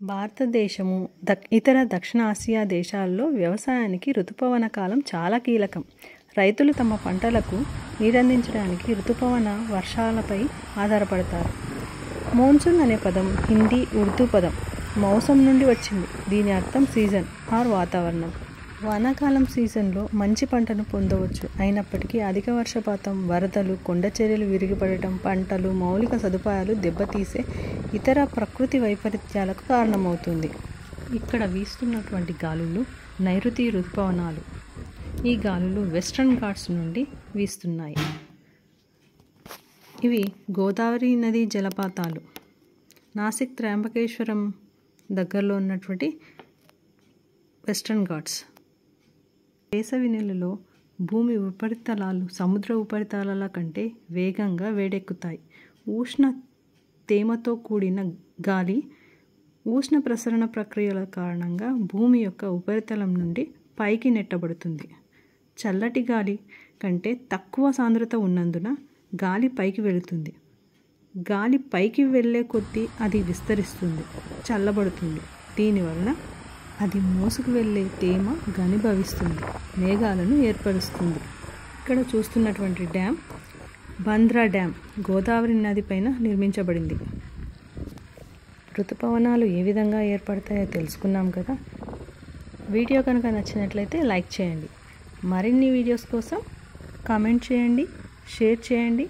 భారతదేశము ఇతర దక్షిణ ఆసియా దేశాల్లో వ్యవసాయానికి ఋతుపవన కాలం చాలా కీలకం. రైతులు తమ పంటలకు నీరందించడానికి ఋతుపవన వర్షాలపై ఆధారపడతారు. మోన్సూన్ అనే పదం హిందీ, ఉర్దూ పదం మౌసం నుండి వచ్చింది. దీని అర్థం సీజన్ ఆర్ వాతావరణం. వానాకాలం సీజన్లో మంచి పంటను పొందవచ్చు. అయినప్పటికీ అధిక వర్షపాతం, వరదలు, కొండచర్యలు విరిగిపడటం, పంటలు, మౌలిక సదుపాయాలు దెబ్బతీసే ఇతర ప్రకృతి వైపరీత్యాలకు కారణమవుతుంది. ఇక్కడ వీస్తున్నటువంటి గాలులు నైరుతి ఋతుపవనాలు. ఈ గాలులు వెస్ట్రన్ ఘాట్స్ నుండి వీస్తున్నాయి. ఇవి గోదావరి నది జలపాతాలు. నాసిక్ త్రయంబకేశ్వరం దగ్గరలో ఉన్నటువంటి వెస్ట్రన్ ఘాట్స్. వేసవి నెలలో భూమి ఉపరితలాలు సముద్ర ఉపరితలాల కంటే వేగంగా వేడెక్కుతాయి. ఉష్ణ తేమతో కూడిన గాలి ఉష్ణ ప్రసరణ ప్రక్రియల కారణంగా భూమి యొక్క ఉపరితలం నుండి పైకి నెట్టబడుతుంది. చల్లటి గాలి కంటే తక్కువ సాంద్రత ఉన్నందున గాలి పైకి వెళుతుంది. గాలి పైకి వెళ్ళే కొద్దీ అది విస్తరిస్తుంది, చల్లబడుతుంది. దీనివలన అది మోసుకు వెళ్ళే తేమ ఘనీభవిస్తుంది, మేఘాలను ఏర్పరుస్తుంది. ఇక్కడ చూస్తున్నటువంటి డ్యామ్ బంద్రా డ్యామ్ గోదావరి నది పైన నిర్మించబడింది. ఋతుపవనాలు ఏ విధంగా ఏర్పడతాయో తెలుసుకున్నాం కదా. వీడియో కనుక నచ్చినట్లయితే లైక్ చేయండి. మరిన్ని వీడియోస్ కోసం కామెంట్ చేయండి, షేర్ చేయండి,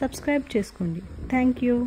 సబ్స్క్రైబ్ చేసుకోండి. Thank you.